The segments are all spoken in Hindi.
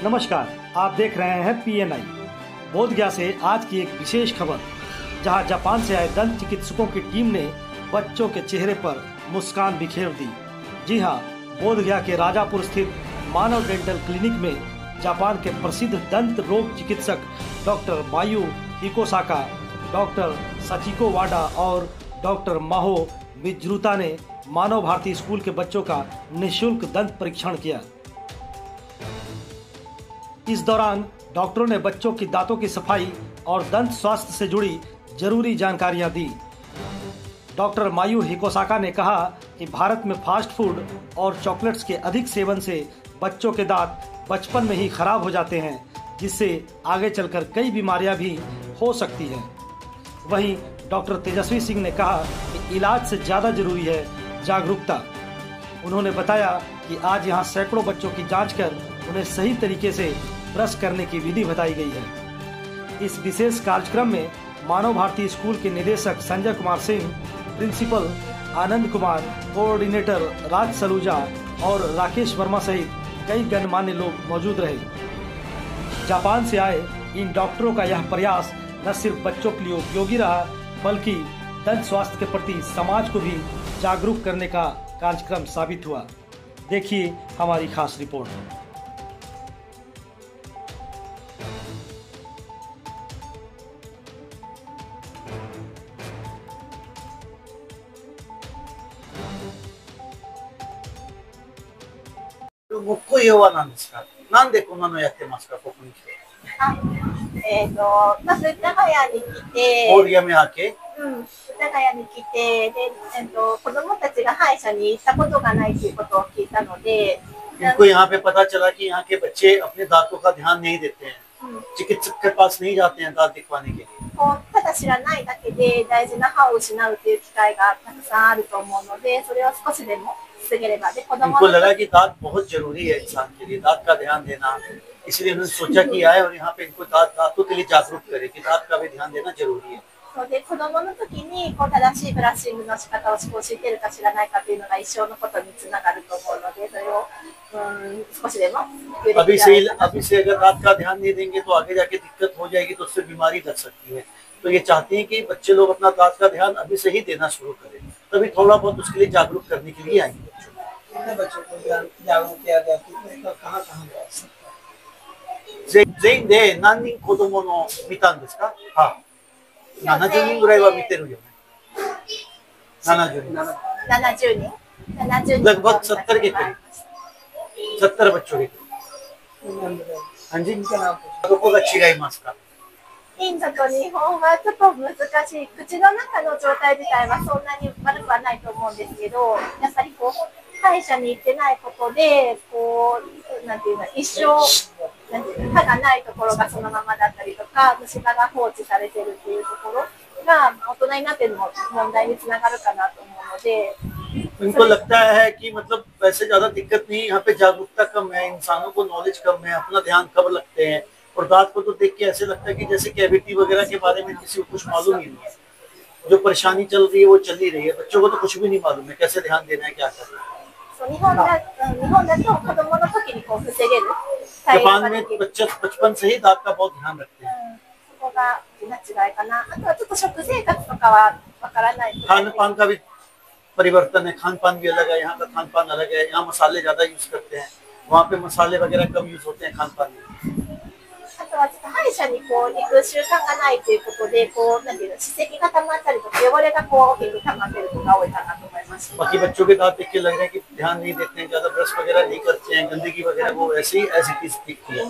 नमस्कार, आप देख रहे हैं PNI। बोधगया से आज की एक विशेष खबर, जहां जापान से आए दंत चिकित्सकों की टीम ने बच्चों के चेहरे पर मुस्कान बिखेर दी। जी हां, बोधगया के राजापुर स्थित मानव डेंटल क्लिनिक में जापान के प्रसिद्ध दंत रोग चिकित्सक डॉक्टर मायू हिकोसाका, डॉक्टर सचिको वाडा और डॉक्टर माहो मिज्रुता ने मानव भारती स्कूल के बच्चों का निःशुल्क दंत परीक्षण किया। इस दौरान डॉक्टरों ने बच्चों की दांतों की सफाई और दंत स्वास्थ्य से जुड़ी जरूरी जानकारियां दी। डॉक्टर मायू हिकोसाका ने कहा कि भारत में फास्ट फूड और चॉकलेट्स के अधिक सेवन से बच्चों के दांत बचपन में ही खराब हो जाते हैं, जिससे आगे चलकर कई बीमारियां भी हो सकती हैं। वहीं डॉक्टर तेजस्वी सिंह ने कहा कि इलाज से ज़्यादा जरूरी है जागरूकता। उन्होंने बताया कि आज यहाँ सैकड़ों बच्चों की जांच कर उन्हें सही तरीके से ब्रश करने की विधि बताई गई है। इस विशेष कार्यक्रम में मानव भारती स्कूल के निदेशक संजय कुमार सिंह, प्रिंसिपल आनंद कुमार, कोऑर्डिनेटर राज सलूजा और राकेश वर्मा सहित कई गणमान्य लोग मौजूद रहे। जापान से आए इन डॉक्टरों का यह प्रयास न सिर्फ बच्चों के लिए उपयोगी रहा, बल्कि दंत स्वास्थ्य के प्रति समाज को भी जागरूक करने का कार्यक्रम साबित हुआ। देखिए हमारी खास रिपोर्ट।まず長屋に来て、ボールやめあけ、長屋に来て、で、子供たちが歯医者に行ったことがないということを聞いたので、इनको यहाँ पे पता चला कि यहाँ के बच्चे अपने दांतों का ध्यान नहीं देते हैं, चिकित्सक के पास नहीं जाते हैं दांत दिखवाने के लिए। ただ知らないだけで大事な歯を失うという機会がたくさんあると思うので、それを少しでも防げればで、子供 इनको लगा कि दांत बहुत जरूरी है इंसान के लिए, दांत का ध्यान देना, इसलिए उन्होंने सोचा कि आए और यहाँ पे इनको दांतों के लिए जागरूक करे कि दांत का भी ध्यान देना जरूरी है। で子供の時に正しいブラッシングの仕方を教えてるか知らないかというのが一生のことにつながると思うので、それを少しでもअभी से अगर दांत का ध्यान नहीं देंगे तो आगे जाके दिक्कत हो जाएगी, तो उससे बीमारी लग सकती है। तो ये चाहते हैं कि बच्चे लोग अपना दांत का ध्यान अभी से ही देना शुरू करें, तभी थोड़ा बहुत उसके लिए जागरूक करने के लिए आएंगे। बच्चों को जागरूक किया गया कहाँ全員で何人子供の見たんですか？はい。70人ぐらいは見てるよね。70人。लगभग 70 के करीब, 70 बच्चों के करीब। हाँ जी,どこが違いますか？インドと日本はちょっと難しい。口の中の状態自体はそんなに悪くはないと思うんですけど、やっぱり歯医者に行ってないことで、なんていうの、一生歯がないところがそのままだったりとか、虫歯が放置されてるっていうところが大人になっても問題につながるかなと思うので、 इनको लगता है कि मतलब वैसे ज्यादा दिक्कत नहीं, यहाँ पे जागरूकता कम है, इंसानों को नॉलेज कम है, अपना ध्यान कम रखते हैं, और दांत को तो देख के ऐसे लगता है कि जैसे कैविटी वगैरह के बारे में किसी को कुछ मालूम ही नहीं है। जो परेशानी चल रही है वो चल ही रही है, बच्चों को तो कुछ भी नहीं मालूम है कैसे ध्यान देना है, क्या करना है। 日本だと子供の時に防げる。 जापान में बच्चे बचपन से ही दांत का बहुत ध्यान रखते हैं। そこが違いかな。あとはちょっと食生活とかはわからない。 खान पान का भी परिवर्तन है, खान पान भी अलग है, यहाँ का खान पान अलग है, यहाँ मसाले ज्यादा यूज करते हैं, वहाँ पे मसाले वगैरह कम यूज होते हैं खान पान में। あとはちょっと歯医者に行く習慣がないということで、なんていうの、歯石が溜まったりとか汚れが大きく溜まってることが多いかなと思います。 बाकी बच्चों के दांत देख के लग रहा है कि ध्यान नहीं देते हैं, ज्यादा ब्रश वगैरह नहीं करते हैं, गंदगी वगैरह वो ऐसे ही एज इट इज दिखती है। 日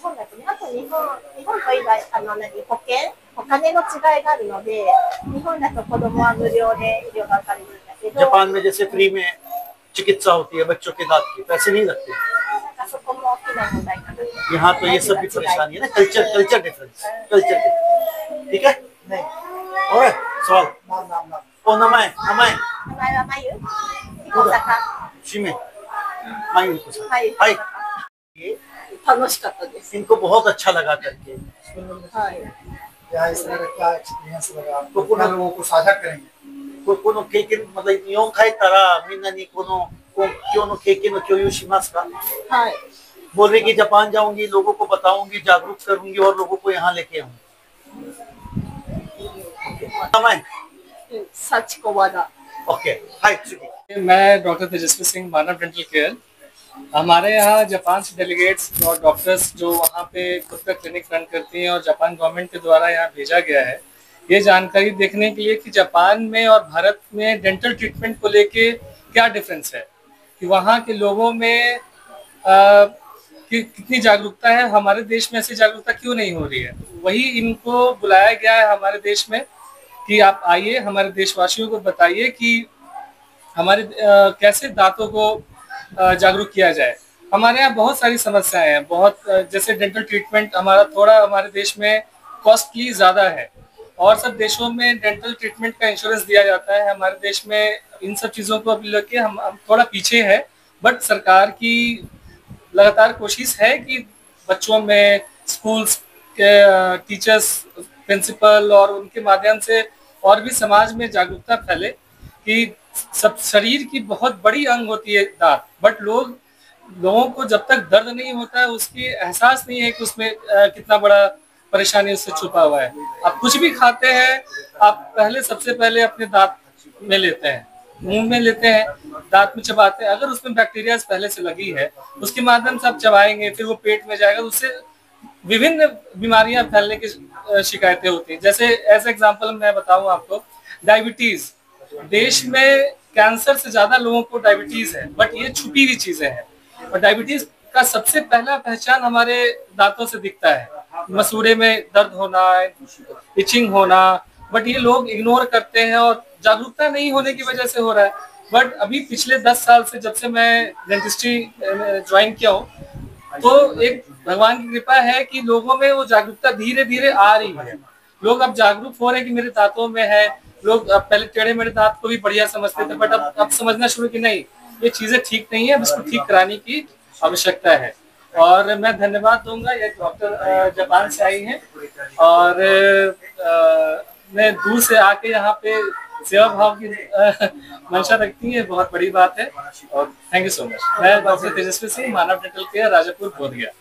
本だとね、あと日本と以外お金の違いがあるので、日本だと子供は無料で医療が受かれるんだけど、 जापान में जैसे फ्री में चिकित्सा होती है बच्चों के दांत की, पैसे नहीं लगते। なんかそこも大きな問題かな。 यहाँ तो ये सब भी परेशानी है ना, कल्चर डिफरेंस, ठीक है। और सवाल ओ नमाए 名前はまゆ、彦坂。 शिमे मायू को सर, はい。 हाय। 楽しかったです。 इनको बहुत अच्छा लगा करके, はい。 या इस तरह का क्या एक्सपीरियंस लगा, तो पुनः लोगों को साझा करेंगे। この経験、また日本帰ったらみんなにこの क्यों नो केके नो क्यों शिमास का はい。 बोल रही कि जापान जाऊंगी, लोगों को बताऊंगी, जागरूक करूंगी और लोगों को यहाँ लेके आऊंगी। नाम है? 幸子和田。 ओके, हाय सुखी। मैं डॉक्टर तेजस्वी सिंह, मानव डेंटल केयर। हमारे यहाँ जापान से डेलीगेट्स और डॉक्टर्स जो वहाँ पे खुद का क्लिनिक रन करती हैं और जापान गवर्नमेंट के द्वारा यहाँ भेजा गया है ये जानकारी देखने के लिए कि जापान में और भारत में डेंटल ट्रीटमेंट को लेके क्या डिफरेंस है, कि वहाँ के लोगों में कि कितनी जागरूकता है, हमारे देश में ऐसी जागरूकता क्यों नहीं हो रही है। वही इनको बुलाया गया है हमारे देश में कि आप आइए, हमारे देशवासियों को बताइए कि हमारे कैसे दांतों को जागरूक किया जाए। हमारे यहाँ बहुत सारी समस्याएं हैं, बहुत जैसे डेंटल ट्रीटमेंट हमारा थोड़ा हमारे देश में कॉस्टली ज़्यादा है और सब देशों में डेंटल ट्रीटमेंट का इंश्योरेंस दिया जाता है। हमारे देश में इन सब चीज़ों को अभी लेके हम थोड़ा पीछे है, बट सरकार की लगातार कोशिश है कि बच्चों में स्कूल्स के टीचर्स, प्रिंसिपल और उनके माध्यम से और भी समाज में जागरूकता फैले कि सब शरीर की बहुत बड़ी अंग होती है दांत, बट लोगों को जब तक दर्द नहीं होता है उसकी एहसास नहीं है कि उसमें कितना बड़ा परेशानी उससे छुपा हुआ है। आप कुछ भी खाते हैं, आप सबसे पहले अपने दांत में लेते हैं, मुंह में लेते हैं, दांत में चबाते हैं। अगर उसमें बैक्टीरिया पहले से लगी है उसके माध्यम से आप चबाएंगे, फिर वो पेट में जाएगा, उससे विभिन्न बीमारियां फैलने की शिकायतें होती हैं। जैसे एज एग्जांपल मैं बताऊं आपको, डायबिटीज। देश में कैंसर से ज्यादा लोगों को डायबिटीज है, बट ये छुपी हुई चीजें हैं। और डायबिटीज का सबसे पहला पहचान हमारे दांतों से दिखता है, मसूड़े में दर्द होना, इचिंग होना, बट ये लोग इग्नोर करते हैं और जागरूकता नहीं होने की वजह से हो रहा है। बट अभी पिछले 10 साल से जब से मैं डेंटिस्ट्री ज्वाइन किया हूँ तो एक भगवान की कृपा है कि लोगों में वो जागरूकता धीरे धीरे आ रही है। लोग अब जागरूक हो रहे हैं कि मेरे दांतों में है। लोग अब पहले टेढ़े मेढ़े दांत को भी बढ़िया समझते थे, बट अब समझना शुरू कि नहीं, ये चीजें ठीक नहीं है, इसको ठीक कराने की आवश्यकता है। और मैं धन्यवाद दूंगा, ये डॉक्टर जापान से आई हैं और मैं दूर से आके यहाँ पे सेवा भाव की मंशा रखती है, बहुत बड़ी बात है। और थैंक यू सो मच। मैं डॉक्टर तेजस्वी सिंह, मानव डेंटल केयर, राजापुर, बोधगया।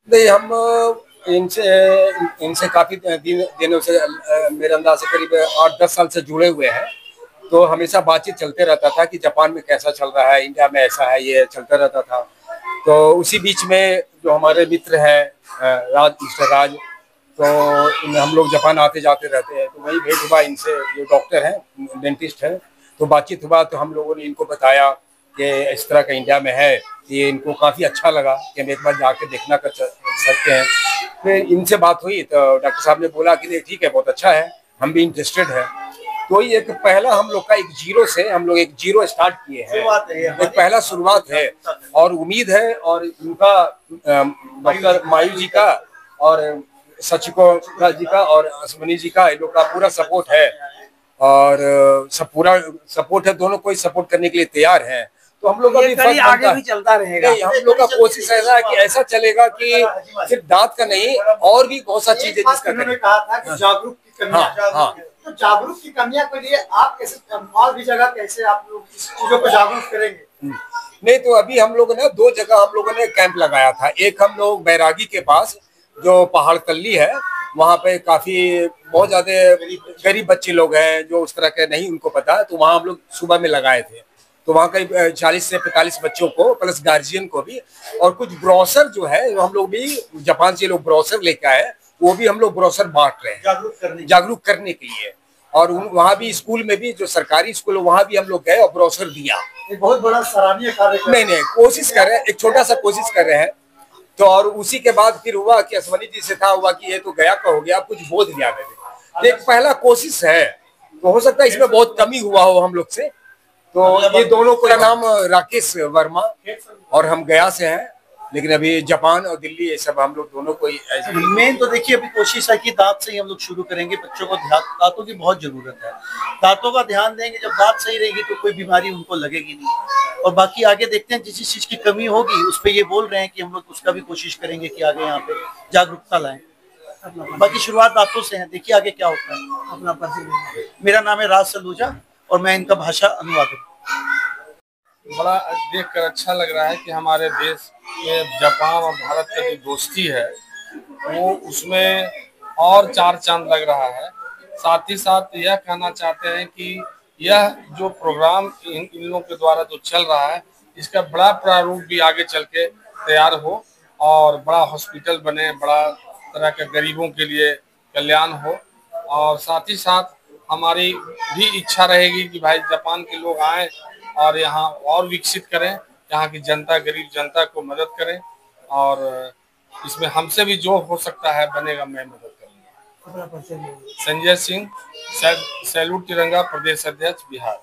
नहीं, हम इनसे काफी दिनों से मेरे अंदाज से करीब 8-10 साल से जुड़े हुए हैं। तो हमेशा बातचीत चलते रहता था कि जापान में कैसा चल रहा है, इंडिया में ऐसा है, ये चलता रहता था। तो उसी बीच में जो हमारे मित्र हैं मिस्टर राज, तो हम लोग जापान आते जाते रहते हैं, तो वही भेंट हुआ इनसे। ये डॉक्टर हैं, डेंटिस्ट हैं, तो बातचीत हुआ तो हम लोगों ने इनको बताया कि इस तरह का इंडिया में है। ये इनको काफ़ी अच्छा लगा कि हम एक बार जाके देखना कर सकते हैं। फिर इनसे बात हुई तो डॉक्टर साहब ने बोला कि नहीं ठीक है, बहुत अच्छा है, हम भी इंटरेस्टेड हैं। तो ये एक पहला हम लोग का एक जीरो से हम लोग एक जीरो स्टार्ट किए हैं, एक पहला शुरुआत है। और उम्मीद है और उनका डॉक्टर मायू जी का और सचिको जी का और अश्वनी जी का, इन लोग का पूरा सपोर्ट है और सब पूरा सपोर्ट है। दोनों कोई सपोर्ट करने के लिए तैयार है। तो हम लोग अभी आगे भी चलता रहेगा। हम लोग का कोशिश ऐसा है कि ऐसा चलेगा कि सिर्फ दांत का नहीं और भी बहुत सारी चीजें जिसका उन्होंने कहा था कि जागरूक की कमियां, तो जागरूक की कमियां के लिए आप कैसे और भी जगह कैसे आप लोग इस चीजों को जागरूक करेंगे? नहीं, तो अभी हम लोगों ने 2 जगह हम लोगों ने कैंप लगाया था। एक हम लोग बैरागी के पास जो पहाड़ कल्ली है, वहाँ पे काफी बहुत ज्यादा गरीब बच्चे लोग हैं जो उस तरह के नहीं उनको पता, तो वहाँ हम लोग सुबह में लगाए थे। तो वहाँ करीब 40 से 45 बच्चों को प्लस गार्जियन को भी, और कुछ ब्रोशर जो है हम लोग भी जापान से लोग ब्रोशर लेके आए, वो भी हम लोग ब्रोशर बांट रहे हैं जागरूक करने के लिए। और वहाँ भी स्कूल में भी जो सरकारी स्कूल वहाँ भी हम लोग गए और ब्रोशर दिया। ये बहुत बड़ा सराहनीय कार्य। नहीं, कोशिश कर रहे हैं, एक छोटा सा कोशिश कर रहे हैं। तो और उसी के बाद फिर हुआ कि अश्वनी जी से हुआ कि ये तो गया का हो गया, कुछ बोध लिया मैंने। एक पहला कोशिश है, तो हो सकता है इसमें बहुत कमी हुआ हो हम लोग से। तो ये दोनों का नाम राकेश वर्मा और हम गया से हैं, लेकिन अभी जापान और दिल्ली ये सब हम लोग दोनों कोई मेन तो देखिए अभी कोशिश है कि दांत से ही हम लोग शुरू करेंगे। बच्चों को दांतों की बहुत जरूरत है, दांतों का ध्यान देंगे। जब दांत सही रहेगी तो कोई बीमारी उनको लगेगी नहीं। और बाकी आगे देखते हैं, जिस चीज की कमी होगी उस पर ये बोल रहे हैं कि हम लोग उसका भी कोशिश करेंगे कि आगे यहाँ पे जागरूकता लाएं। बाकी शुरुआत दांतों से है, देखिए आगे क्या होता है। अपना परिचय। मेरा नाम है राज सलूजा और मैं इनका भाषा अनुवादक। बड़ा देखकर अच्छा लग रहा है कि हमारे देश में जापान और भारत का जो दोस्ती है वो उसमें और चार चांद लग रहा है। साथ ही साथ यह कहना चाहते हैं कि यह जो प्रोग्राम इन लोगों के द्वारा जो चल रहा है इसका बड़ा प्रारूप भी आगे चल के तैयार हो और बड़ा हॉस्पिटल बने, बड़ा तरह के गरीबों के लिए कल्याण हो। और साथ ही साथ हमारी भी इच्छा रहेगी कि भाई जापान के लोग आए और यहाँ और विकसित करें, यहाँ की जनता, गरीब जनता को मदद करें और इसमें हमसे भी जो हो सकता है बनेगा, मैं मदद करूँगा। संजय सिंह, सैल्यूट तिरंगा, प्रदेश अध्यक्ष, बिहार।